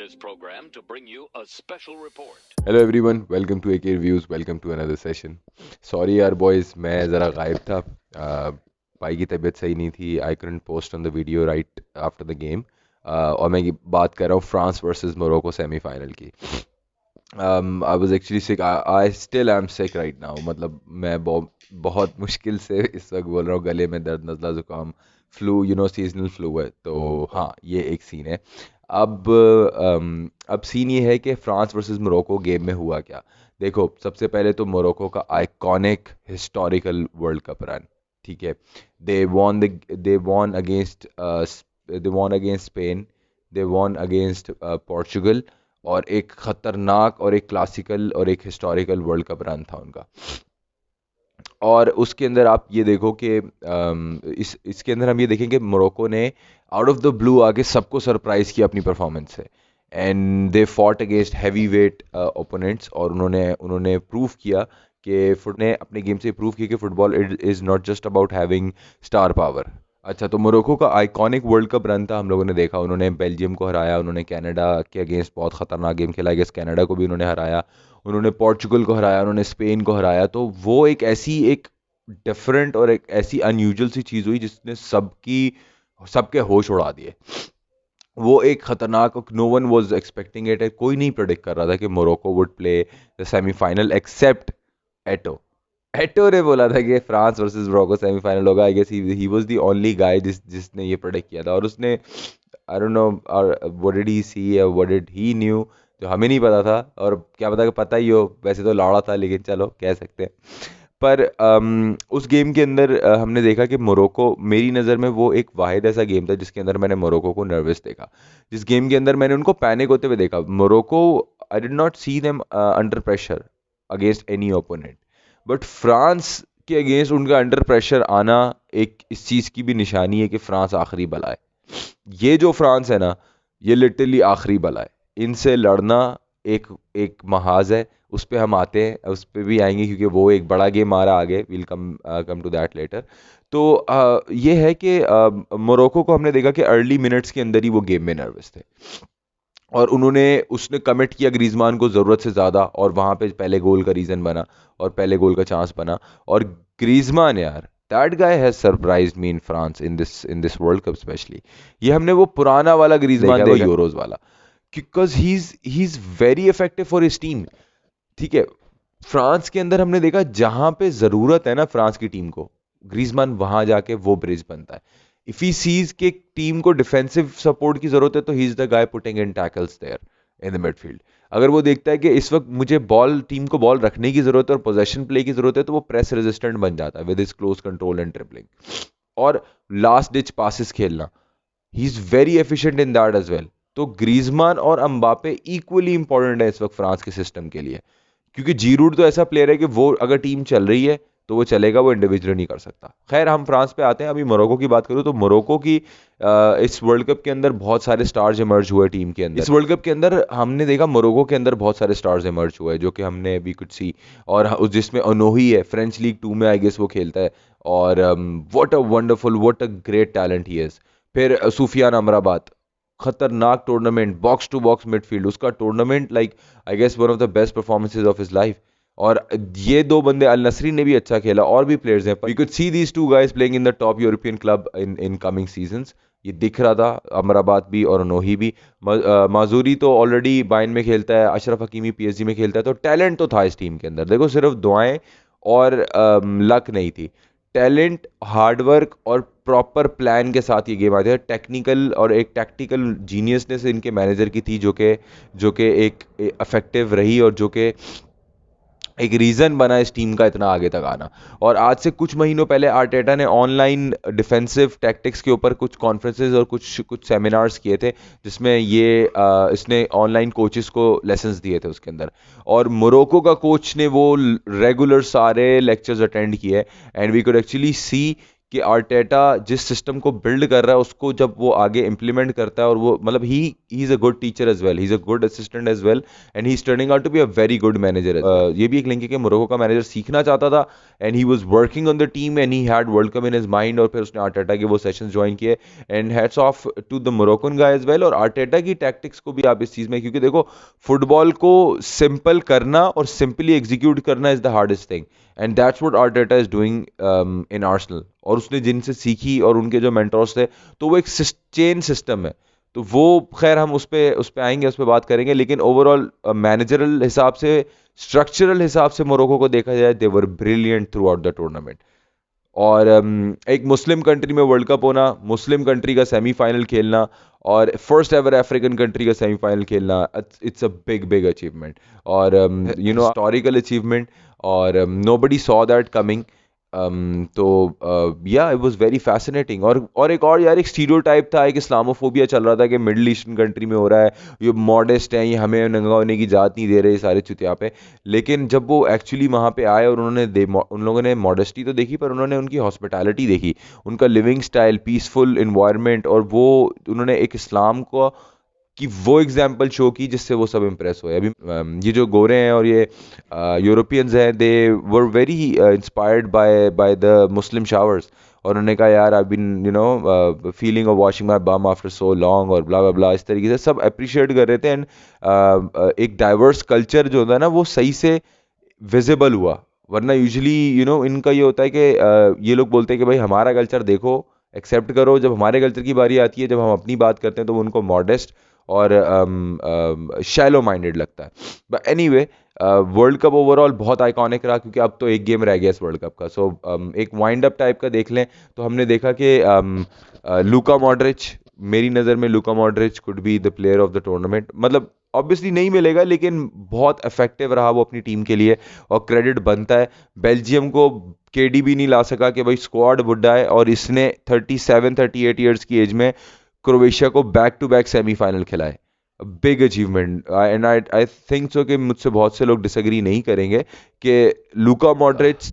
this program to bring you a special report. Hello everyone, welcome to AK reviews, welcome to another session. Sorry यार boys, मैं ज़रा गायब था। भाई की तबीयत सही नहीं थी। आई couldn't post on the video right after the game. और मैं ये बात कर रहा हूँ फ्रांस वर्सेस मोरक्को सेमीफाइनल की। I was actually sick, I still am sick right now. मतलब मैं बहुत मुश्किल से इस वक्त बोल रहा हूँ, गले में दर्द, नज़ला ज़ुकाम, फ्लू, सीजनल फ्लू है। तो हाँ, ये एक सीन है। अब सीन ये है कि फ्रांस वर्सेस मोरक्को गेम में हुआ क्या। देखो, सबसे पहले तो मोरक्को का iconic historical world cup run, ठीक है। They won they won against they won against Spain, they won against Portugal, और एक खतरनाक और एक क्लासिकल और एक हिस्टोरिकल वर्ल्ड कप रन था उनका। और उसके अंदर आप ये देखो कि इसके अंदर हम ये देखें कि मोरक्को ने आउट ऑफ द ब्लू आके सबको सरप्राइज किया अपनी परफॉर्मेंस से। And they fought against heavy weight opponents, और उन्होंने उन्होंने प्रूव किया कि फुट ने अपने गेम से प्रूव किया कि football is not just about having star power. अच्छा, तो मोरक्को का आइकॉनिक वर्ल्ड कप रन था, हम लोगों ने देखा। उन्होंने बेल्जियम को हराया, उन्होंने कनाडा के अगेंस्ट बहुत खतरनाक गेम खेला, अगेंस्ट कनाडा को भी उन्होंने हराया, उन्होंने पोर्चुगल को हराया, उन्होंने स्पेन को हराया। तो वो एक डिफरेंट और एक ऐसी अनयूजुअल सी चीज़ हुई जिसने सबके होश उड़ा दिए। वो एक खतरनाक, no one was expecting it. कोई नहीं प्रेडिक्ट कर रहा था कि Morocco would play the semifinal except Eto'o. Eto'o ने बोला था कि फ्रांस वर्सेस मोरक्को सेमीफाइनल होगा। I guess he was the only guy जिसने ये प्रेडिक्ट किया था। और उसने, आई डोंट नो, और व्हाट डिड ही सी या व्हाट डिड ही न्यू, जो हमें नहीं पता था। और क्या पता कि पता ही हो, वैसे तो लाड़ा था, लेकिन चलो कह सकते हैं। पर उस गेम के अंदर हमने देखा कि मोरक्को, मेरी नज़र में वो एक वाहिद ऐसा गेम था जिसके अंदर मैंने मोरक्को को नर्वस देखा, जिस गेम के अंदर मैंने उनको पैनिक होते हुए देखा। Morocco, I did not see them under pressure against any opponent, but France के अगेंस्ट उनका अंडर प्रेशर आना एक इस चीज़ की भी निशानी है कि फ्रांस आखिरी बला है। ये जो फ्रांस है ना, ये लिटरली आखिरी बला है। इनसे लड़ना एक एक महाज है। उस पे हम आते हैं, उस पे भी आएंगे, क्योंकि वो एक बड़ा गेम आ रहा आगे। Will come to that later. तो ये है कि मोरक्को को हमने देखा कि अर्ली मिनट्स के अंदर ही वो गेम में नर्वस थे, और उसने कमिट किया ग्रीजमान को ज़रूरत से ज़्यादा, और वहाँ पे पहले गोल का रीज़न बना, और पहले गोल का चांस बना। और ग्रीजमान यार, that guy has surprised me in France in this world cup specially. ये हमने वो पुराना वाला ग्रीजमान देखा, यूरोज वाला, because he is very effective for his team, ठीक है। फ्रांस के अंदर हमने देखा जहां पे जरूरत है ना फ्रांस की टीम को, ग्रीजमान वहां जाके वो ब्रिज बनता है। इफ ही सीज के टीम को डिफेंसिव सपोर्ट की जरूरत है, तो he is the guy putting in tackles there in the midfield. अगर वो देखता है कि इस वक्त मुझे टीम को बॉल रखने की जरूरत है और पोजेशन प्ले की जरूरत है, तो वो प्रेस रेजिस्टेंट बन जाता है with his close control and dribbling और लास्ट डिच पासिस खेलना। He is very efficient in that as well. तो ग्रीजमान और अम्बापे इक्वली इंपॉर्टेंट है इस वक्त फ्रांस के सिस्टम के लिए, क्योंकि जीरूड तो ऐसा प्लेयर है कि वो अगर टीम चल रही है तो वो चलेगा, वो इंडिविजुअली नहीं कर सकता। खैर, हम फ्रांस पे आते हैं। अभी मोरक्को की बात करूँ तो मोरक्को की इस वर्ल्ड कप के अंदर बहुत सारे स्टार्स इमर्ज हुए टीम के अंदर। इस वर्ल्ड कप के अंदर हमने देखा मोरक्को के अंदर बहुत सारे स्टार्स इमर्ज हुए, जो कि हमने अभी कुछ सी। और जिसमें अनोही है, फ्रेंच लीग 2 में आई गेस वो खेलता है। और what a wonderful, what a great talent he is. फिर सुफियान अमराबात, खतरनाक tournament, box to box midfield उसका tournament, like I guess one of the best performances of his life. और ये दो बंदे, अल नसरी ने भी अच्छा खेला, और भी प्लेयर्स हैं। We could see these two guys playing in the top European club in coming seasons. ये दिख रहा था, अमराबाद भी और नोही भी। माजूरी तो ऑलरेडी बायन में खेलता है, अशरफ हकीमी पीएसजी में खेलता है। तो टैलेंट तो था इस टीम के अंदर। देखो, सिर्फ दुआएं और लक नहीं थी, टैलेंट, हार्डवर्क और प्रॉपर प्लान के साथ ये गेम आते हैं। टेक्निकल और एक टैक्टिकल जीनियसनेस इनके मैनेजर की थी, जो कि एक इफेक्टिव रही, और जो कि एक रीज़न बना इस टीम का इतना आगे तक आना। और आज से कुछ महीनों पहले आर्टेटा ने ऑनलाइन डिफेंसिव टैक्टिक्स के ऊपर कुछ कॉन्फ्रेंसेज और कुछ सेमिनार्स किए थे, जिसमें इसने ऑनलाइन कोचेस को लेसन्स दिए थे उसके अंदर। और मोरक्को का कोच ने वो रेगुलर सारे लेक्चर्स अटेंड किए, and we could actually see कि आर्टेटा जिस सिस्टम को बिल्ड कर रहा है उसको जब वो आगे इम्प्लीमेंट करता है, और वो मतलब he is a good teacher as well, he is a good assistant as well, and he is turning out to be a very good manager as well. ये भी एक लिंक है कि मोरक्को का मैनेजर सीखना चाहता था, and he was working on the team and he had world cup in his mind, और फिर उसने आर्टेटा के वो सेशंस ज्वाइन किए, and hats off to the Moroccan guy as well. और आर्टेटा की टैक्टिक्स को भी आप इस चीज़ में, क्योंकि देखो फुटबॉल को सिंपल करना और सिंपली एग्जीक्यूट करना is the hardest thing, and that's what Arteta is doing in Arsenal. और उसने जिनसे सीखी और उनके जो मेंटोर्स थे, तो वो एक चेन सिस्टम है, तो वो खैर हम उस पे आएंगे, उस पे बात करेंगे, लेकिन ओवरऑल मैनेजरल हिसाब से, स्ट्रक्चरल हिसाब से मोरक्को को देखा जाए, they were brilliant throughout the tournament. और एक मुस्लिम कंट्री में वर्ल्ड कप होना, मुस्लिम कंट्री का सेमीफाइनल खेलना, और फर्स्ट एवर अफ्रीकन कंट्री का सेमीफाइनल खेलना, it's a big big achievement, और हिस्टोरिकल अचीवमेंट, और नोबडी सॉ दैट कमिंग। तो yeah it was very fascinating. और एक और यार, एक स्टीरियोटाइप था, एक इस्लामोफोबिया चल रहा था कि मिडिल ईस्टर्न कंट्री में हो रहा है, ये मॉडेस्ट हैं, ये हमें नंगा होने की जात नहीं दे रहे सारे चुतिया पे। लेकिन जब वो एक्चुअली वहाँ पे आए और उन लोगों ने मॉडेस्टी तो देखी, पर उन्होंने उनकी हॉस्पिटैलिटी देखी, उनका लिविंग स्टाइल, पीसफुल इन्वायरमेंट, और वो उन्होंने एक इस्लाम को कि वो एग्जाम्पल शो की जिससे वो सब इम्प्रेस हुए। अभी ये जो गोरे हैं और ये यूरोपियंस हैं, they were very inspired by the Muslim showers, और उन्होंने कहा यार I been feeling of washing my bum after so long, और ब्ला ब्ला ब्ला, इस तरीके से सब अप्रिशिएट कर रहे थे। एंड एक डाइवर्स कल्चर जो होता है ना, वो सही से विजिबल हुआ। वरना यूजुअली इनका ये होता है कि ये लोग बोलते हैं कि भाई हमारा कल्चर देखो, एक्सेप्ट करो, जब हमारे कल्चर की बारी आती है, जब हम अपनी बात करते हैं, तो वो उनको मॉडेस्ट और शैलो माइंडेड लगता है। But anyway, world cup overall बहुत आइकॉनिक रहा, क्योंकि अब तो एक गेम रह गया इस वर्ल्ड कप का। सो एक वाइंड अप टाइप का देख लें, तो हमने देखा कि लूका मॉड्रिच, मेरी नज़र में Luka Modric could be the player of the tournament. मतलब ऑब्वियसली नहीं मिलेगा, लेकिन बहुत इफेक्टिव रहा वो अपनी टीम के लिए, और क्रेडिट बनता है। बेल्जियम को केडी भी नहीं ला सका कि भाई स्क्वाड बुड्ढा है, और इसने 37-38 ईयर्स की एज में क्रोएशिया को बैक टू बैक सेमीफाइनल खिलाए। Big achievement, and I think so कि मुझसे बहुत से लोग डिसएग्री नहीं करेंगे कि लूका मॉड्रिच,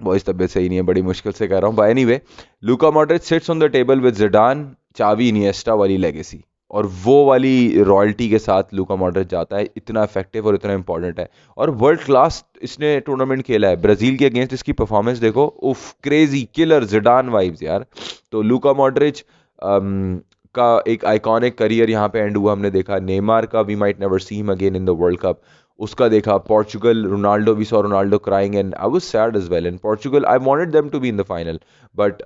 वॉइस तबियत सही नहीं है, बड़ी मुश्किल से कह रहा हूँ, but anyway, Luka Modric sits on the table with Zidane, चावी, इनिएस्टा वाली लेगेसी, और वो वाली रॉयल्टी के साथ लूका मॉड्रिच जाता है। इतना इफेक्टिव और इतना इंपॉर्टेंट है, और वर्ल्ड क्लास इसने टूर्नामेंट खेला है। ब्राजील के अगेंस्ट इसकी परफॉर्मेंस देखो, उफ, क्रेजी किलर जिडान वाइब्स यार। तो लूका मॉड्रिच का एक आइकॉनिक करियर यहाँ पे एंड हुआ, हमने देखा। नेमार का we might never see him again in the world cup, उसका देखा। Portugal, Ronaldo, we saw Ronaldo crying, and I was sad as well in Portugal, I wanted them to be in the final, but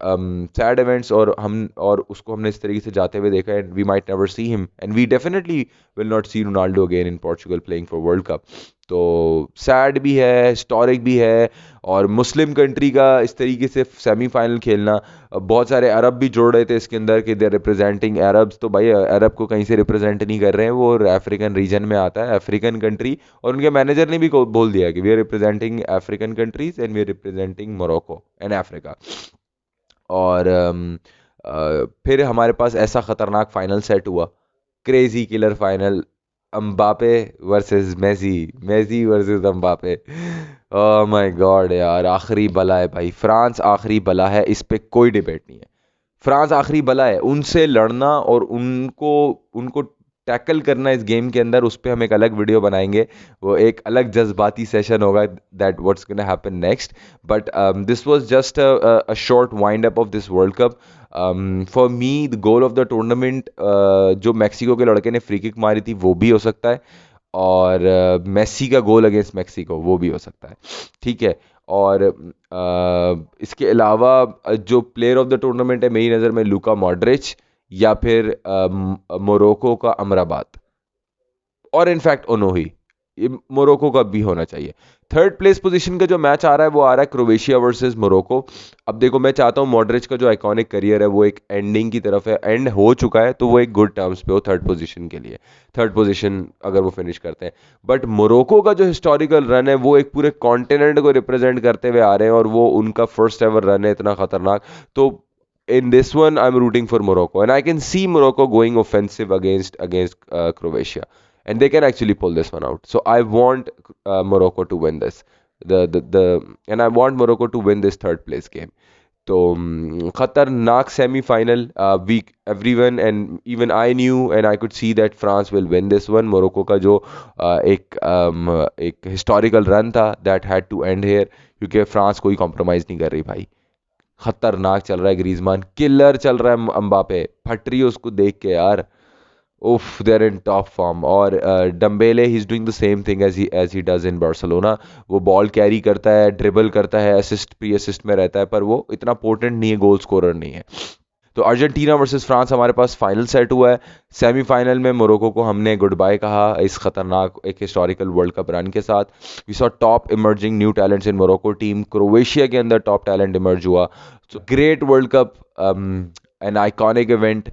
sad events, और उसको हमने इस तरीके से जाते हुए देखा, and we might never see him, and we definitely will not see Ronaldo again in Portugal playing for world cup. तो सैड भी है, हिस्टोरिक भी है, और मुस्लिम कंट्री का इस तरीके से सेमीफाइनल खेलना, बहुत सारे अरब भी जोड़ रहे थे इसके अंदर कि दे रिप्रेजेंटिंग अरब्स, तो भाई अरब को कहीं से रिप्रेजेंट नहीं कर रहे हैं, वो अफ्रीकन रीजन में आता है, अफ्रीकन कंट्री। और उनके मैनेजर ने भी बोल दिया कि we are representing African countries and we are representing Morocco and Africa. और फिर हमारे पास ऐसा खतरनाक फाइनल सेट हुआ, crazy killer final, Mbappe versus Messi, Messi versus Mbappe. Oh my god यार, आखिरी बला है भाई, फ्रांस आखिरी बला है, इस पे कोई डिबेट नहीं है। फ्रांस आखिरी बला है, उनसे लड़ना और उनको उनको टैकल करना इस गेम के अंदर, उस पर हम एक अलग वीडियो बनाएंगे, वो एक अलग जज्बाती सेशन होगा, that what's gonna happen next. But this was just a short wind up of this world cup. For me the goal of the tournament, जो मैक्सिको के लड़के ने फ्री किक मारी थी, वो भी हो सकता है, और मेसी का गोल अगेंस्ट मैक्सिको वो भी हो सकता है, ठीक है। और इसके अलावा जो प्लेयर ऑफ द टूर्नामेंट है मेरी नज़र में, लूका मॉड्रिच, या फिर मोरक्को का अमराबात, और इनफैक्ट ओनोही, ये मोरक्को का भी होना चाहिए। थर्ड प्लेस पोजीशन का जो मैच आ रहा है, वो आ रहा है क्रोवेशिया वर्सेस मोरक्को। अब देखो, मैं चाहता हूँ मॉड्रिच का जो आइकॉनिक करियर है वो एक एंडिंग की तरफ है, एंड हो चुका है, तो वो एक गुड टर्म्स पे हो थर्ड पोजीशन के लिए, थर्ड पोजीशन अगर वो फिनिश करते हैं। बट मोरक्को का जो हिस्टोरिकल रन है, वो एक पूरे कॉन्टिनेंट को रिप्रेजेंट करते हुए आ रहे हैं, और वो उनका फर्स्ट एवर रन है इतना खतरनाक। तो in this one I'm rooting for Morocco, and I can see Morocco going offensive against Croatia, and they can actually pull this one out. So I want Morocco to win this, the and I want Morocco to win this third place game. तो खतरनाक semifinal, we everyone and even I knew and I could see that France will win this one. Morocco का जो एक historical run था that had to end here, क्योंकि France कोई compromise नहीं कर रही भाई। खतरनाक चल रहा है, ग्रीजमान किलर चल रहा है, अम्बापे फट रही है उसको देख के यार। उफ, देयर इन टॉप फॉर्म। और Dembele he is doing the same thing as he does in Barcelona. वो बॉल कैरी करता है, ड्रिबल करता है, असिस्ट प्री असिस्ट में रहता है, पर वो इतना पोटेंट नहीं है, गोल स्कोरर नहीं है। तो अर्जेंटीना वर्सेस फ्रांस हमारे पास फाइनल सेट हुआ है। सेमीफाइनल में मोरक्को को हमने गुड बाय कहा इस खतरनाक एक हिस्टोरिकल वर्ल्ड कप रन के साथ। We saw top emerging new talents in Morocco team. Croatia के अंदर टॉप टैलेंट इमर्ज हुआ। So great world cup, an iconic event.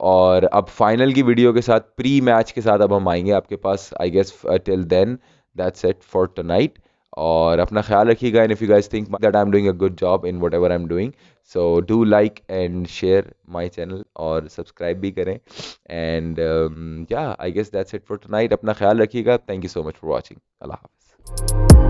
और अब फाइनल की वीडियो के साथ, प्री मैच के साथ अब हम आएंगे आपके पास, I guess till then that's it for tonight. और अपना ख्याल रखिएगा, and if you guys think that I am doing a good job in whatever I am doing, so do like and share my channel और subscribe भी करें। And yeah I guess that's it for tonight. अपना ख्याल रखिएगा। Thank you so much for watching. अल्लाह हाफ़िज़।